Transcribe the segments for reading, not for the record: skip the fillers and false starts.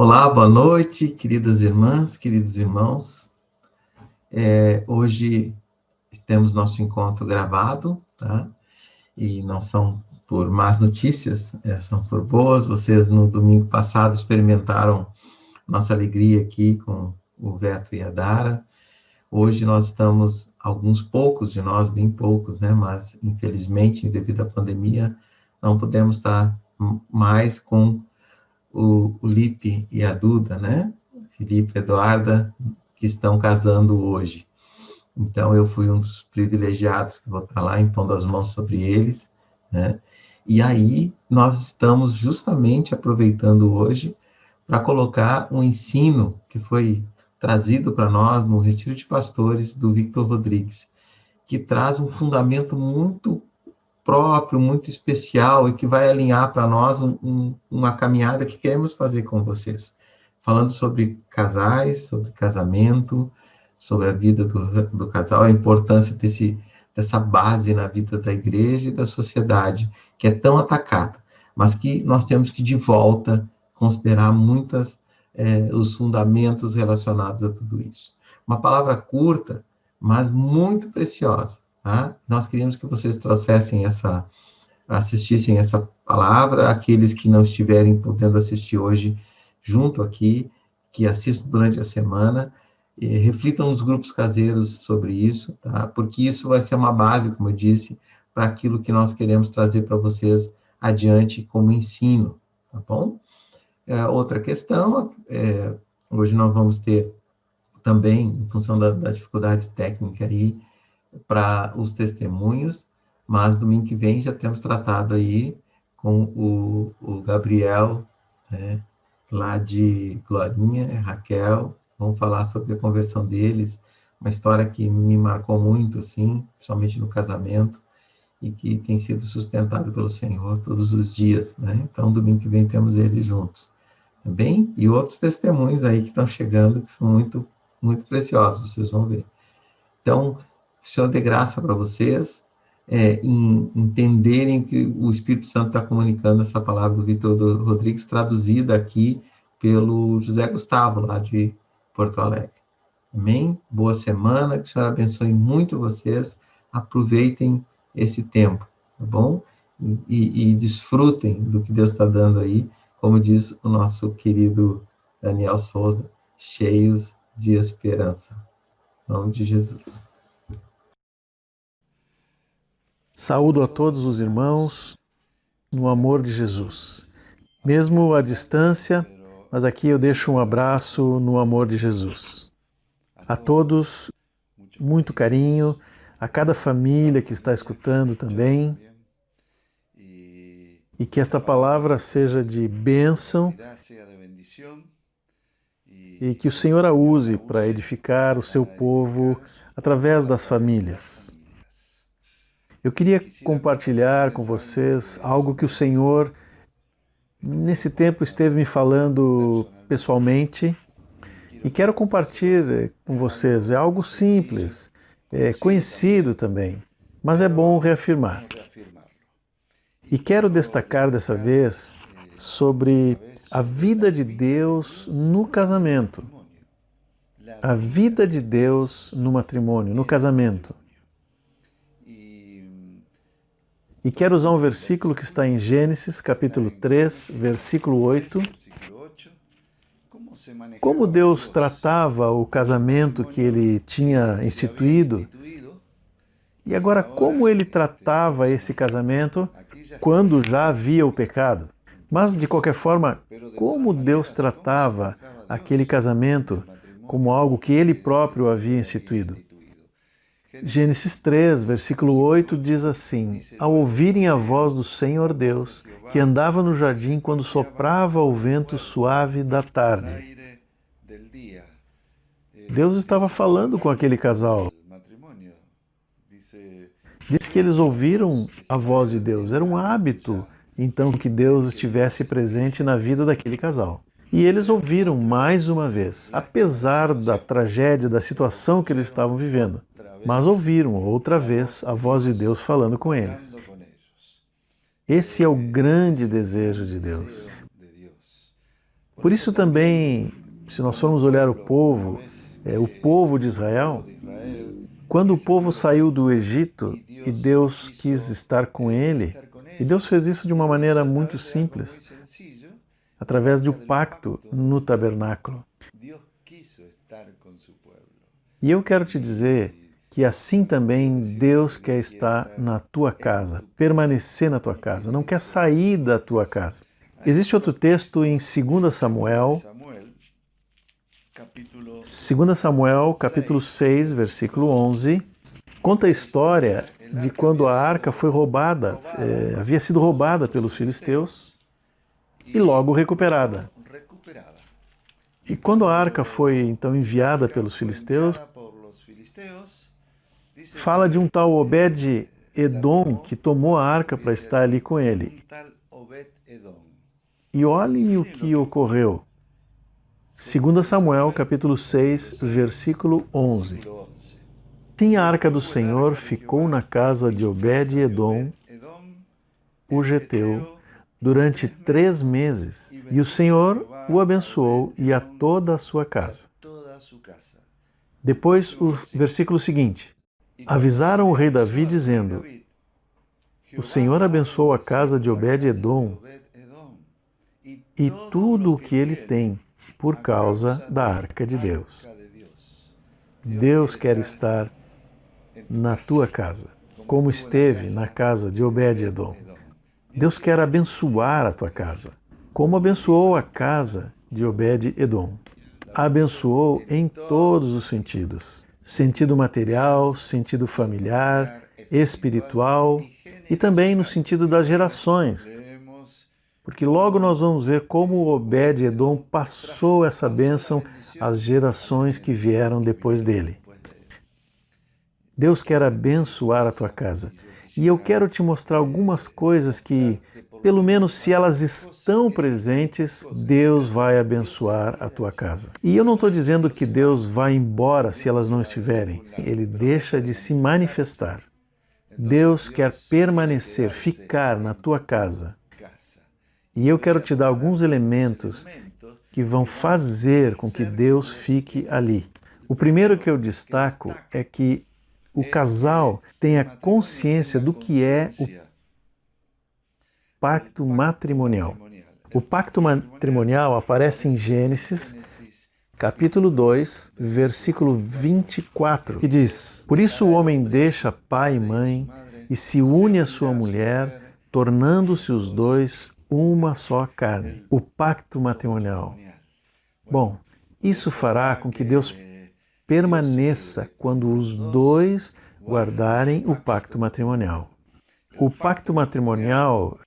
Olá, boa noite, queridas irmãs, queridos irmãos. Hoje temos nosso encontro gravado, tá? E não são por más notícias, são por boas. Vocês no domingo passado experimentaram nossa alegria aqui com o Veto e a Dara. Hoje nós estamos, alguns poucos de nós, bem poucos, né? Mas infelizmente, devido à pandemia, não podemos estar mais com o Lipe e a Duda, né? Felipe e Eduarda, que estão casando hoje. Então, eu fui um dos privilegiados que vou estar lá impondo as mãos sobre eles, né? E aí, nós estamos justamente aproveitando hoje para colocar um ensino que foi trazido para nós no Retiro de Pastores do Victor Rodrigues, que traz um fundamento muito próprio, muito especial e que vai alinhar para nós uma caminhada que queremos fazer com vocês. Falando sobre casais, sobre casamento, sobre a vida do casal, a importância dessa base na vida da igreja e da sociedade, que é tão atacada, mas que nós temos que, de volta, considerar os fundamentos relacionados a tudo isso. Uma palavra curta, mas muito preciosa. Tá? Nós queríamos que vocês assistissem essa palavra, aqueles que não estiverem podendo assistir hoje junto aqui, que assistam durante a semana, reflitam nos grupos caseiros sobre isso, tá? Porque isso vai ser uma base, como eu disse, para aquilo que nós queremos trazer para vocês adiante como ensino, tá bom? Outra questão, hoje nós vamos ter também, em função da dificuldade técnica aí, para os testemunhos, mas domingo que vem já temos tratado aí com o Gabriel, né, lá de Glorinha, Raquel, vamos falar sobre a conversão deles, uma história que me marcou muito, assim, principalmente no casamento, e que tem sido sustentada pelo Senhor todos os dias, né? Então, domingo que vem temos eles juntos, tá bem? E outros testemunhos aí que estão chegando, que são muito, muito preciosos, vocês vão ver. Então, o Senhor dê graça para vocês em entenderem que o Espírito Santo está comunicando essa palavra do Victor Rodrigues, traduzida aqui pelo José Gustavo, lá de Porto Alegre. Amém? Boa semana, que o Senhor abençoe muito vocês. Aproveitem esse tempo, tá bom? E desfrutem do que Deus está dando aí, como diz o nosso querido Daniel Souza, cheios de esperança. Em nome de Jesus. Saúdo a todos os irmãos no amor de Jesus. Mesmo à distância, mas aqui eu deixo um abraço no amor de Jesus. A todos, muito carinho, a cada família que está escutando também, e que esta palavra seja de bênção e que o Senhor a use para edificar o seu povo através das famílias. Eu queria compartilhar com vocês algo que o Senhor, nesse tempo, esteve me falando pessoalmente e quero compartilhar com vocês. É algo simples, conhecido também, mas é bom reafirmar. E quero destacar dessa vez sobre a vida de Deus no casamento, a vida de Deus no matrimônio, no casamento. E quero usar um versículo que está em Gênesis, capítulo 3, versículo 8. Como Deus tratava o casamento que Ele tinha instituído, e agora como Ele tratava esse casamento quando já havia o pecado. Mas, de qualquer forma, como Deus tratava aquele casamento como algo que Ele próprio havia instituído. Gênesis 3, versículo 8 diz assim: Ao ouvirem a voz do Senhor Deus, que andava no jardim quando soprava o vento suave da tarde. Deus estava falando com aquele casal. Diz que eles ouviram a voz de Deus. Era um hábito, então, que Deus estivesse presente na vida daquele casal. E eles ouviram mais uma vez, apesar da tragédia, da situação que eles estavam vivendo. Mas ouviram outra vez a voz de Deus falando com eles. Esse é o grande desejo de Deus. Por isso também, se nós formos olhar o povo de Israel, quando o povo saiu do Egito e Deus quis estar com ele, e Deus fez isso de uma maneira muito simples, através de um pacto no tabernáculo. E eu quero te dizer que assim também Deus quer estar na tua casa, permanecer na tua casa, não quer sair da tua casa. Existe outro texto em 2 Samuel, capítulo 6, versículo 11, conta a história de quando a arca foi roubada, havia sido roubada pelos filisteus e logo recuperada. E quando a arca foi então enviada pelos filisteus, fala de um tal Obed-Edom que tomou a arca para estar ali com ele. E olhem o que ocorreu. 2 Samuel, capítulo 6, versículo 11. Assim a arca do Senhor ficou na casa de Obed-Edom, o geteu, durante 3 meses, e o Senhor o abençoou e a toda a sua casa. Depois, o versículo seguinte. Avisaram o rei Davi, dizendo: o Senhor abençoou a casa de Obed-Edom e tudo o que ele tem, por causa da arca de Deus. Deus quer estar na tua casa, como esteve na casa de Obed-Edom. Deus quer abençoar a tua casa, como abençoou a casa de Obed-Edom. Abençoou em todos os sentidos. Sentido material, sentido familiar, espiritual e também no sentido das gerações. Porque logo nós vamos ver como Obed-Edom passou essa bênção às gerações que vieram depois dele. Deus quer abençoar a tua casa. E eu quero te mostrar algumas coisas que, pelo menos se elas estão presentes, Deus vai abençoar a tua casa. E eu não estou dizendo que Deus vai embora se elas não estiverem. Ele deixa de se manifestar. Deus quer permanecer, ficar na tua casa. E eu quero te dar alguns elementos que vão fazer com que Deus fique ali. O primeiro que eu destaco é que o casal tenha consciência do que é o pacto matrimonial. O pacto matrimonial aparece em Gênesis, capítulo 2, versículo 24, que diz: por isso o homem deixa pai e mãe e se une à sua mulher, tornando-se os dois uma só carne. O pacto matrimonial. Bom, isso fará com que Deus permaneça quando os dois guardarem o pacto matrimonial. O pacto matrimonial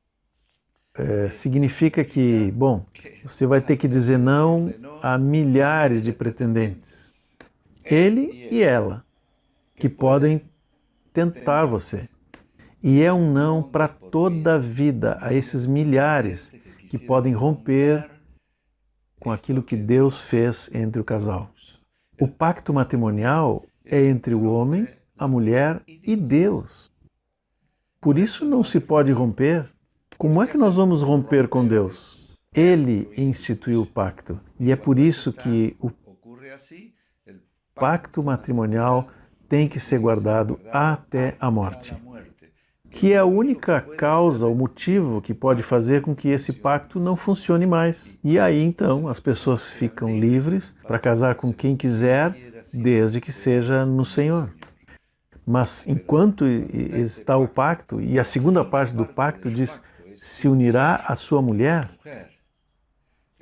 significa que, bom, você vai ter que dizer não a milhares de pretendentes. Ele e ela, que podem tentar você. E é um não para toda a vida a esses milhares que podem romper com aquilo que Deus fez entre o casal. O pacto matrimonial é entre o homem, a mulher e Deus. Por isso não se pode romper. Como é que nós vamos romper com Deus? Ele instituiu o pacto. E é por isso que o pacto matrimonial tem que ser guardado até a morte. Que é a única causa, o motivo que pode fazer com que esse pacto não funcione mais. E aí, então, as pessoas ficam livres para casar com quem quiser, desde que seja no Senhor. Mas enquanto está o pacto, e a segunda parte do pacto diz, se unirá à sua mulher,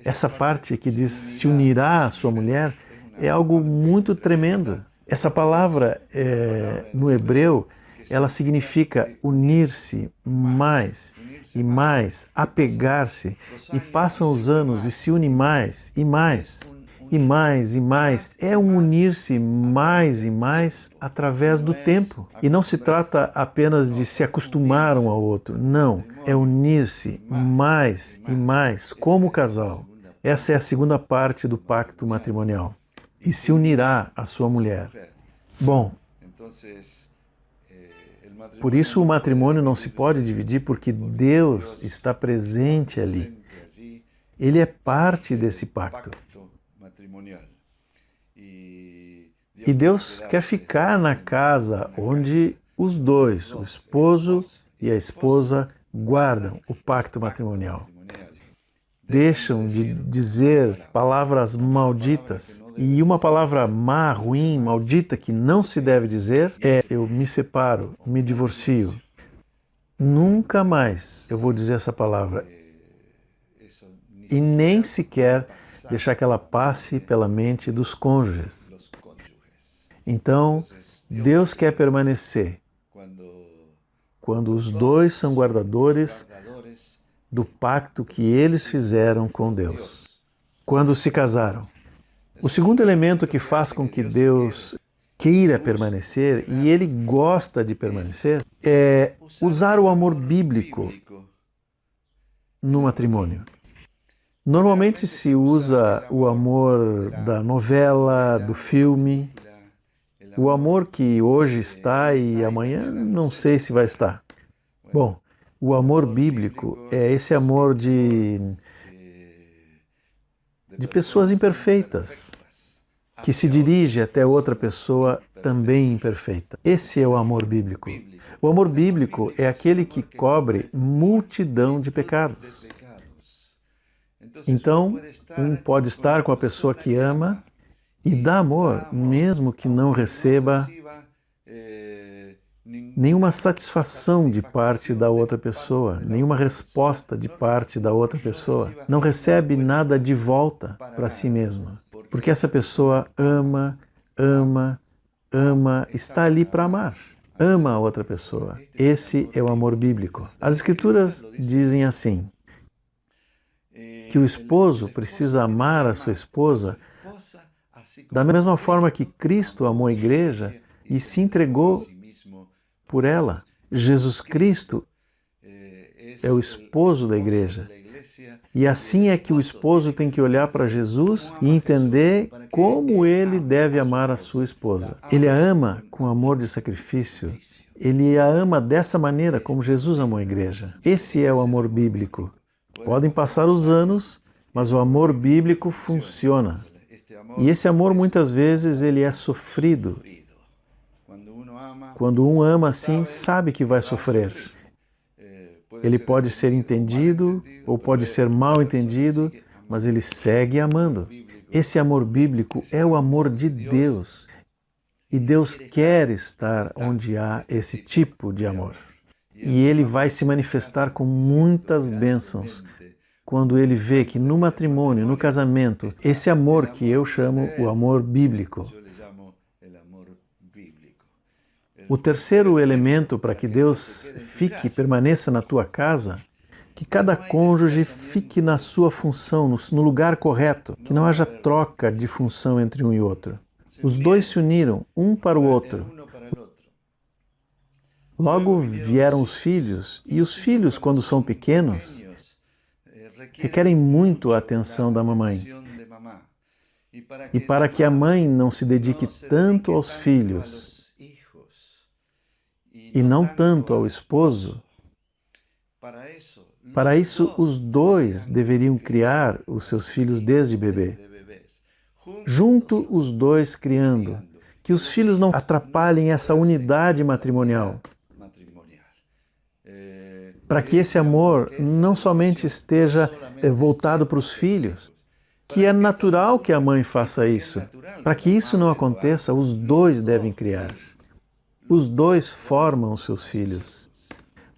essa parte que diz se unirá à sua mulher é algo muito tremendo. Essa palavra, no hebreu, ela significa unir-se mais e mais, apegar-se, e passam os anos e se une mais e mais, e mais e mais. É um unir-se mais e mais através do tempo. E não se trata apenas de se acostumar um ao outro, não. É unir-se mais e mais como casal. Essa é a segunda parte do pacto matrimonial. E se unirá à sua mulher. Bom, por isso o matrimônio não se pode dividir, porque Deus está presente ali. Ele é parte desse pacto. E Deus quer ficar na casa onde os dois, o esposo e a esposa, guardam o pacto matrimonial. Deixam de dizer palavras malditas. E uma palavra má, ruim, maldita, que não se deve dizer é: eu me separo, me divorcio. Nunca mais eu vou dizer essa palavra. E nem sequer deixar que ela passe pela mente dos cônjuges. Então, Deus quer permanecer quando os dois são guardadores do pacto que eles fizeram com Deus, quando se casaram. O segundo elemento que faz com que Deus queira permanecer, e Ele gosta de permanecer, é usar o amor bíblico no matrimônio. Normalmente se usa o amor da novela, do filme, o amor que hoje está e amanhã não sei se vai estar. Bom, o amor bíblico é esse amor de pessoas imperfeitas, que se dirige até outra pessoa também imperfeita. Esse é o amor bíblico. O amor bíblico é aquele que cobre multidão de pecados. Então, um pode estar com a pessoa que ama e dá amor, mesmo que não receba nenhuma satisfação de parte da outra pessoa, nenhuma resposta de parte da outra pessoa. Não recebe nada de volta para si mesma, porque essa pessoa ama, está ali para amar. Ama a outra pessoa. Esse é o amor bíblico. As Escrituras dizem assim, que o esposo precisa amar a sua esposa da mesma forma que Cristo amou a igreja e se entregou por ela. Jesus Cristo é o esposo da igreja. E assim é que o esposo tem que olhar para Jesus e entender como ele deve amar a sua esposa. Ele a ama com amor de sacrifício. Ele a ama dessa maneira como Jesus amou a igreja. Esse é o amor bíblico. Podem passar os anos, mas o amor bíblico funciona. E esse amor muitas vezes ele é sofrido. Quando um ama assim, sabe que vai sofrer. Ele pode ser entendido ou pode ser mal entendido, mas ele segue amando. Esse amor bíblico é o amor de Deus. E Deus quer estar onde há esse tipo de amor. E Ele vai se manifestar com muitas bênçãos quando Ele vê que no matrimônio, no casamento, esse amor que eu chamo o amor bíblico. O terceiro elemento para que Deus fique e permaneça na tua casa, que cada cônjuge fique na sua função, no lugar correto, que não haja troca de função entre um e outro. Os dois se uniram um para o outro. Logo vieram os filhos, e os filhos, quando são pequenos, requerem muito a atenção da mamãe. E para que a mãe não se dedique tanto aos filhos e não tanto ao esposo, para isso os dois deveriam criar os seus filhos desde bebê. Junto os dois criando, que os filhos não atrapalhem essa unidade matrimonial. Para que esse amor não somente esteja voltado para os filhos, que é natural que a mãe faça isso. Para que isso não aconteça, os dois devem criar. Os dois formam os seus filhos.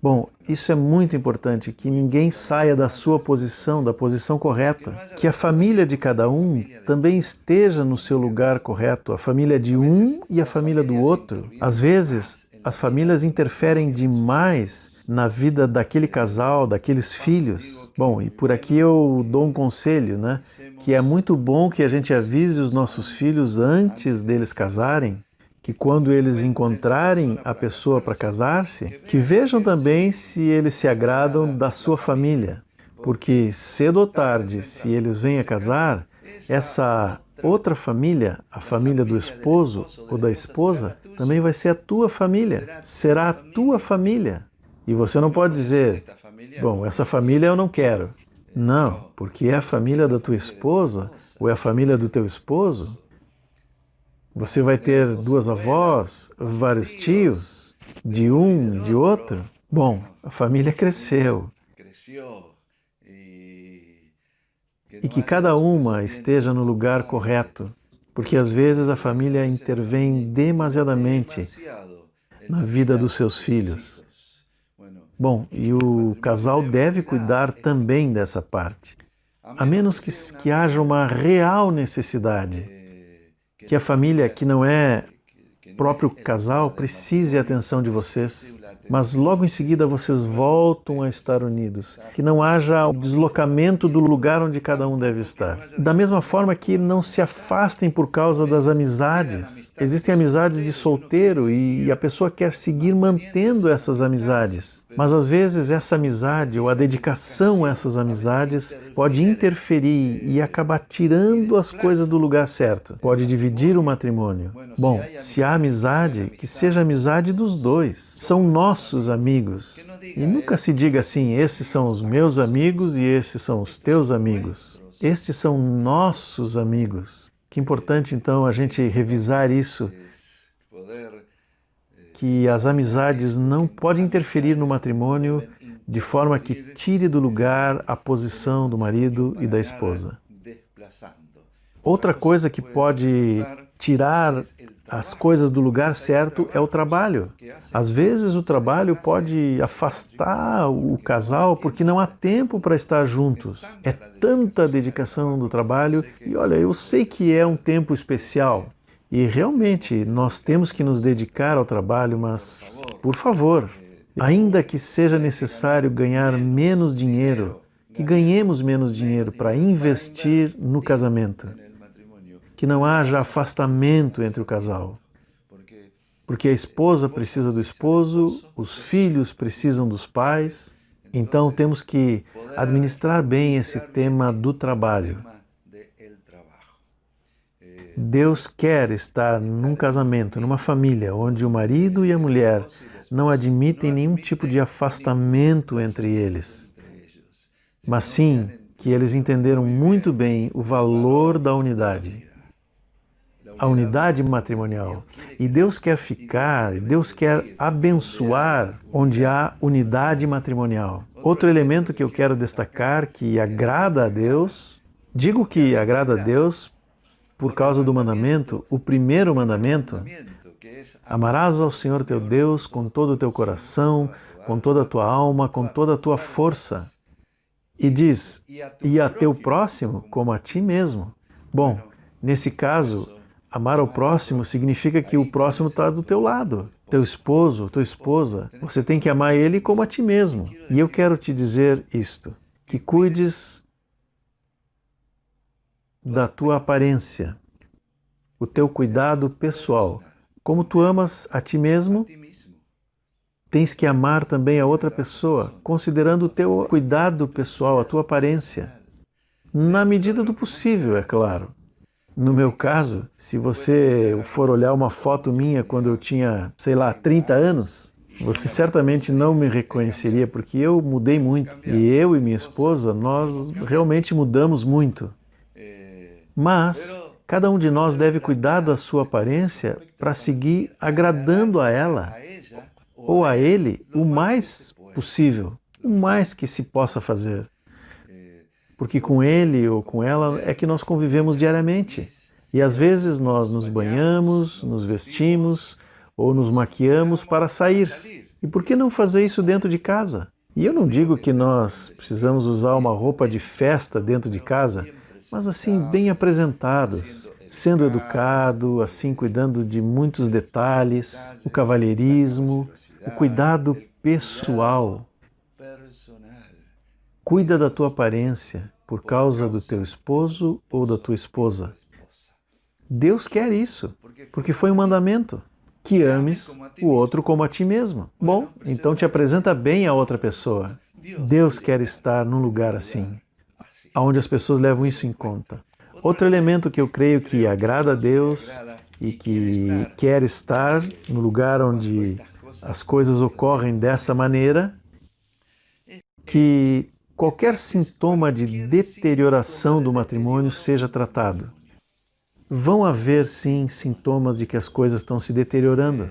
Bom, isso é muito importante, que ninguém saia da sua posição, da posição correta. Que a família de cada um também esteja no seu lugar correto, a família de um e a família do outro. Às vezes, as famílias interferem demais na vida daquele casal, daqueles filhos. Bom, e por aqui eu dou um conselho, né? Que é muito bom que a gente avise os nossos filhos antes deles casarem, que quando eles encontrarem a pessoa para casar-se, que vejam também se eles se agradam da sua família. Porque cedo ou tarde, se eles vêm a casar, essa outra família, a família do esposo ou da esposa, também vai ser a tua família. Será a tua família. E você não pode dizer, bom, essa família eu não quero. Não, porque é a família da tua esposa ou é a família do teu esposo. Você vai ter duas avós, vários tios, de um e de outro. Bom, a família cresceu. E que cada uma esteja no lugar correto, porque às vezes a família intervém demasiadamente na vida dos seus filhos. Bom, e o casal deve cuidar também dessa parte, a menos que haja uma real necessidade, que a família que não é próprio casal precise a atenção de vocês, mas logo em seguida vocês voltam a estar unidos, que não haja o deslocamento do lugar onde cada um deve estar. Da mesma forma que não se afastem por causa das amizades. Existem amizades de solteiro e a pessoa quer seguir mantendo essas amizades, mas às vezes essa amizade ou a dedicação a essas amizades pode interferir e acabar tirando as coisas do lugar certo, pode dividir o matrimônio. Bom, se há amizade, que seja amizade dos dois. São nossos amigos. E nunca se diga assim, esses são os meus amigos e esses são os teus amigos. Estes são nossos amigos. Que importante, então, a gente revisar isso, que as amizades não podem interferir no matrimônio de forma que tire do lugar a posição do marido e da esposa. Outra coisa que pode tirar as coisas do lugar certo é o trabalho. Às vezes o trabalho pode afastar o casal porque não há tempo para estar juntos. É tanta dedicação do trabalho e olha, eu sei que é um tempo especial e realmente nós temos que nos dedicar ao trabalho, mas, por favor, ainda que seja necessário ganhar menos dinheiro, que ganhemos menos dinheiro para investir no casamento. Que não haja afastamento entre o casal. Porque a esposa precisa do esposo, os filhos precisam dos pais. Então temos que administrar bem esse tema do trabalho. Deus quer estar num casamento, numa família, onde o marido e a mulher não admitem nenhum tipo de afastamento entre eles, mas sim que eles entenderam muito bem o valor da unidade. A unidade matrimonial. E Deus quer ficar, Deus quer abençoar onde há unidade matrimonial. Outro elemento que eu quero destacar que agrada a Deus, digo que agrada a Deus por causa do mandamento, o primeiro mandamento, amarás ao Senhor teu Deus com todo o teu coração, com toda a tua alma, com toda a tua força. E diz, e a teu próximo como a ti mesmo. Bom, nesse caso, amar ao próximo significa que o próximo está do teu lado. Teu esposo, tua esposa, você tem que amar ele como a ti mesmo. E eu quero te dizer isto, que cuides da tua aparência, o teu cuidado pessoal. Como tu amas a ti mesmo, tens que amar também a outra pessoa, considerando o teu cuidado pessoal, a tua aparência. Na medida do possível, é claro. No meu caso, se você for olhar uma foto minha quando eu tinha, 30 anos, você certamente não me reconheceria, porque eu mudei muito. E eu e minha esposa, nós realmente mudamos muito. Mas cada um de nós deve cuidar da sua aparência para seguir agradando a ela ou a ele o mais possível, o mais que se possa fazer. Porque com ele ou com ela é que nós convivemos diariamente. E às vezes nós nos banhamos, nos vestimos ou nos maquiamos para sair. E por que não fazer isso dentro de casa? E eu não digo que nós precisamos usar uma roupa de festa dentro de casa, mas assim, bem apresentados, sendo educado, assim, cuidando de muitos detalhes, o cavalheirismo, o cuidado pessoal. Cuida da tua aparência por causa do teu esposo ou da tua esposa. Deus quer isso, porque foi um mandamento, que ames o outro como a ti mesmo. Bom, então te apresenta bem a outra pessoa. Deus quer estar num lugar assim, onde as pessoas levam isso em conta. Outro elemento que eu creio que agrada a Deus e que quer estar no lugar onde as coisas ocorrem dessa maneira, que qualquer sintoma de deterioração do matrimônio seja tratado. Vão haver, sim, sintomas de que as coisas estão se deteriorando.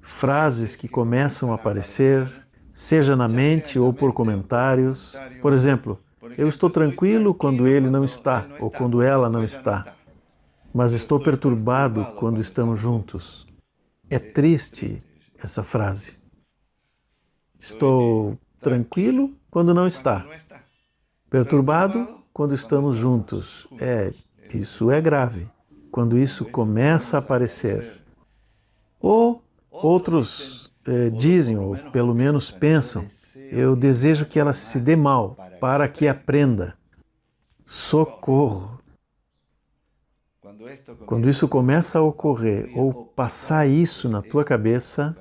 Frases que começam a aparecer, seja na mente ou por comentários. Por exemplo, eu estou tranquilo quando ele não está, ou quando ela não está, mas estou perturbado quando estamos juntos. É triste essa frase. Estou tranquilo quando não está, perturbado quando estamos juntos. Isso é grave. Quando isso começa a aparecer. Ou outros dizem, ou pelo menos pensam, eu desejo que ela se dê mal, para que aprenda. Socorro! Quando isso começa a ocorrer, ou passar isso na tua cabeça,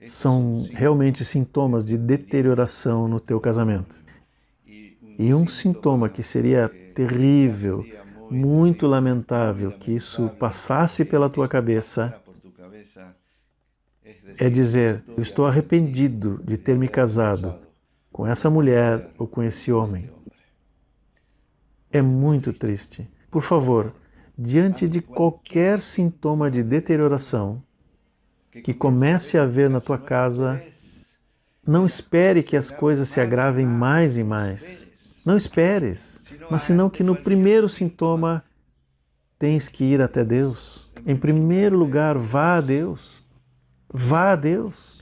são realmente sintomas de deterioração no teu casamento. E um sintoma que seria terrível, muito lamentável, que isso passasse pela tua cabeça, é dizer, eu estou arrependido de ter me casado com essa mulher ou com esse homem. É muito triste. Por favor, diante de qualquer sintoma de deterioração que comece a haver na tua casa, não espere que as coisas se agravem mais e mais. Não esperes, mas senão que no primeiro sintoma tens que ir até Deus. Em primeiro lugar, vá a Deus. Vá a Deus.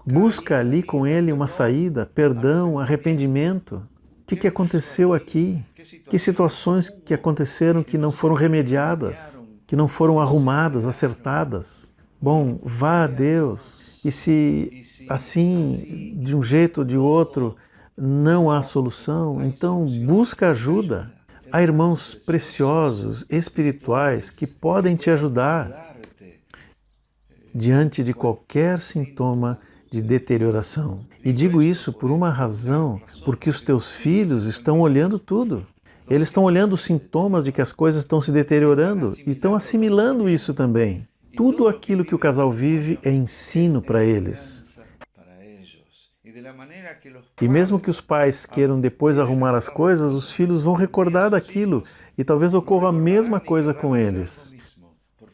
Busca ali com Ele uma saída, perdão, arrependimento. O que aconteceu aqui? Que situações que aconteceram que não foram remediadas, que não foram arrumadas, acertadas? Bom, vá a Deus. E se assim, de um jeito ou de outro, não há solução, então busca ajuda. Há irmãos preciosos, espirituais, que podem te ajudar diante de qualquer sintoma de deterioração. E digo isso por uma razão, porque os teus filhos estão olhando tudo. Eles estão olhando os sintomas de que as coisas estão se deteriorando e estão assimilando isso também. Tudo aquilo que o casal vive é ensino para eles. E mesmo que os pais queiram depois arrumar as coisas, os filhos vão recordar daquilo e talvez ocorra a mesma coisa com eles.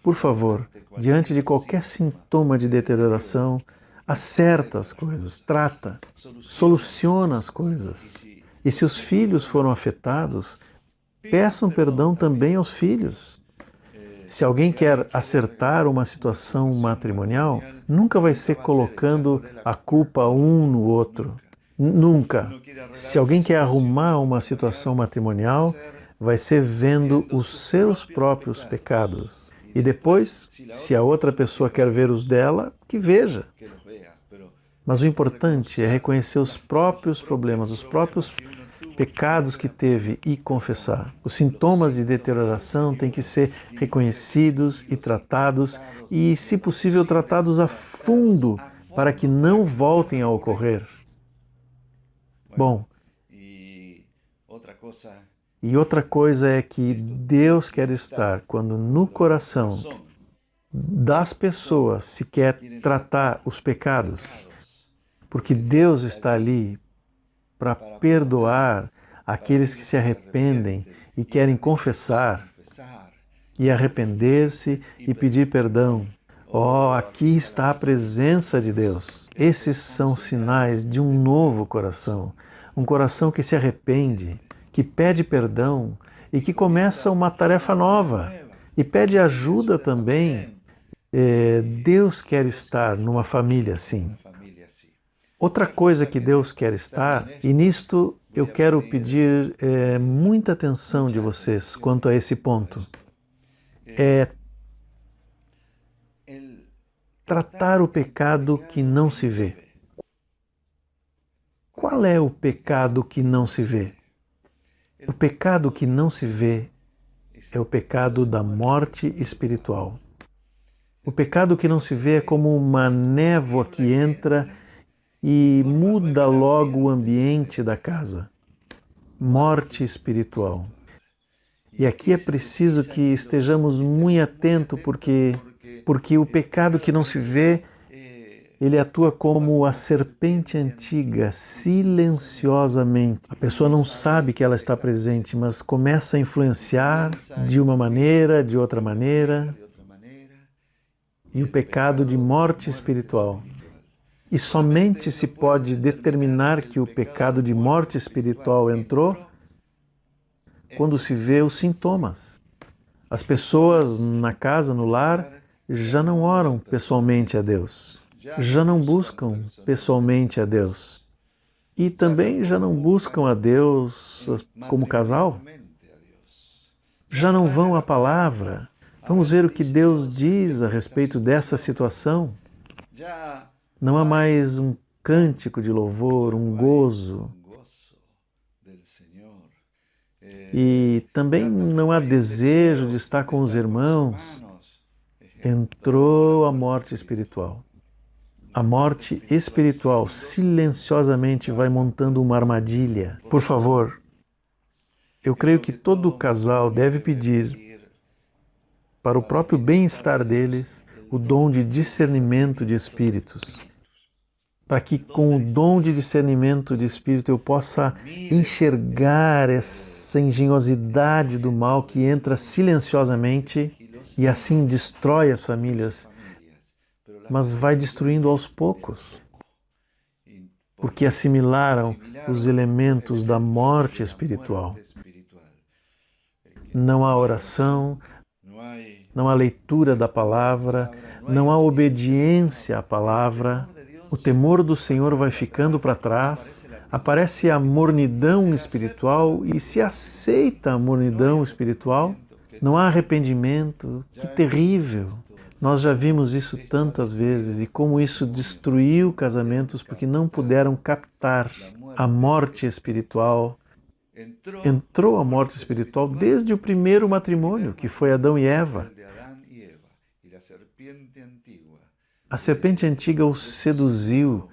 Por favor, diante de qualquer sintoma de deterioração, acerta as coisas, trata, soluciona as coisas. E se os filhos foram afetados, peçam perdão também aos filhos. Se alguém quer acertar uma situação matrimonial, nunca vai ser colocando a culpa um no outro. Nunca. Se alguém quer arrumar uma situação matrimonial, vai ser vendo os seus próprios pecados. E depois, se a outra pessoa quer ver os dela, que veja. Mas o importante é reconhecer os próprios problemas, os próprios pecados que teve e confessar. Os sintomas de deterioração têm que ser reconhecidos e tratados e, se possível, tratados a fundo para que não voltem a ocorrer. Bom, e outra coisa é que Deus quer estar quando no coração das pessoas se quer tratar os pecados, porque Deus está ali para perdoar aqueles que se arrependem e querem confessar e arrepender-se e pedir perdão. Oh, aqui está a presença de Deus. Esses são sinais de um novo coração, um coração que se arrepende, que pede perdão e que começa uma tarefa nova e pede ajuda também. Deus quer estar numa família assim. Outra coisa que Deus quer estar, e nisto eu quero pedir muita atenção de vocês quanto a esse ponto, é tratar o pecado que não se vê. Qual é o pecado que não se vê? O pecado que não se vê é o pecado da morte espiritual. O pecado que não se vê é como uma névoa que entra e muda logo o ambiente da casa. Morte espiritual. E aqui é preciso que estejamos muito atentos, porque o pecado que não se vê ele atua como a serpente antiga, silenciosamente. A pessoa não sabe que ela está presente, mas começa a influenciar de uma maneira, de outra maneira. E o pecado de morte espiritual. E somente se pode determinar que o pecado de morte espiritual entrou quando se vê os sintomas. As pessoas na casa, no lar, já não oram pessoalmente a Deus, já não buscam pessoalmente a Deus e também já não buscam a Deus como casal, já não vão à palavra. Vamos ver o que Deus diz a respeito dessa situação. Não há mais um cântico de louvor, um gozo. E também não há desejo de estar com os irmãos. Entrou a morte espiritual. A morte espiritual silenciosamente vai montando uma armadilha. Por favor, eu creio que todo casal deve pedir, para o próprio bem-estar deles, o dom de discernimento de espíritos. Para que com o dom de discernimento de espírito eu possa enxergar essa engenhosidade do mal que entra silenciosamente e assim destrói as famílias, mas vai destruindo aos poucos, porque assimilaram os elementos da morte espiritual. Não há oração, não há leitura da palavra, não há obediência à palavra. O temor do Senhor vai ficando para trás, aparece a mornidão espiritual e se aceita a mornidão espiritual, não há arrependimento. Que terrível! Nós já vimos isso tantas vezes e como isso destruiu casamentos porque não puderam captar a morte espiritual. Entrou a morte espiritual desde o primeiro matrimônio, que foi Adão e Eva. A serpente antiga os seduziu.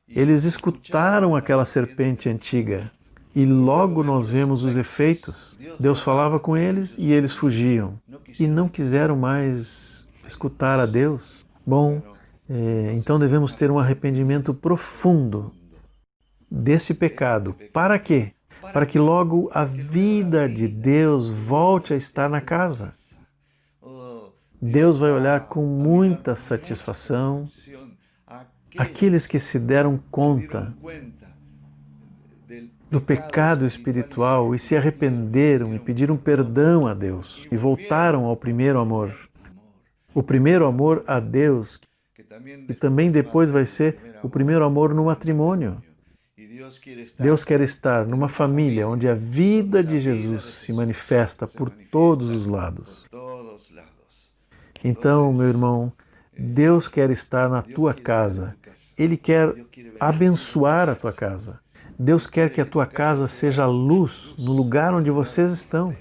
Eles escutaram aquela serpente antiga e logo nós vemos os efeitos. Deus falava com eles e eles fugiam e não quiseram mais escutar a Deus. Bom, então devemos ter um arrependimento profundo desse pecado. Para quê? Para que logo a vida de Deus volte a estar na casa. Deus vai olhar com muita satisfação aqueles que se deram conta do pecado espiritual e se arrependeram e pediram perdão a Deus e voltaram ao primeiro amor. O primeiro amor a Deus, que também depois vai ser o primeiro amor no matrimônio. Deus quer estar numa família onde a vida de Jesus se manifesta por todos os lados. Então, meu irmão, Deus quer estar na tua casa. Ele quer abençoar a tua casa. Deus quer que a tua casa seja luz no lugar onde vocês estão.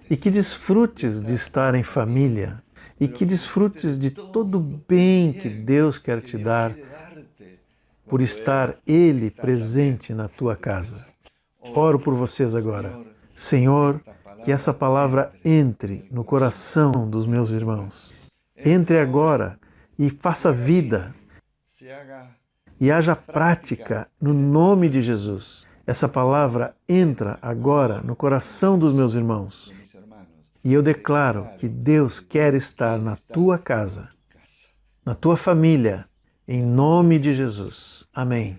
E que desfrutes de estar em família. E que desfrutes de todo o bem que Deus quer te dar por estar Ele presente na tua casa. Oro por vocês agora. Senhor, que essa palavra entre no coração dos meus irmãos. Entre agora e faça vida. E haja prática no nome de Jesus. Essa palavra entra agora no coração dos meus irmãos. E eu declaro que Deus quer estar na tua casa, na tua família, em nome de Jesus. Amém.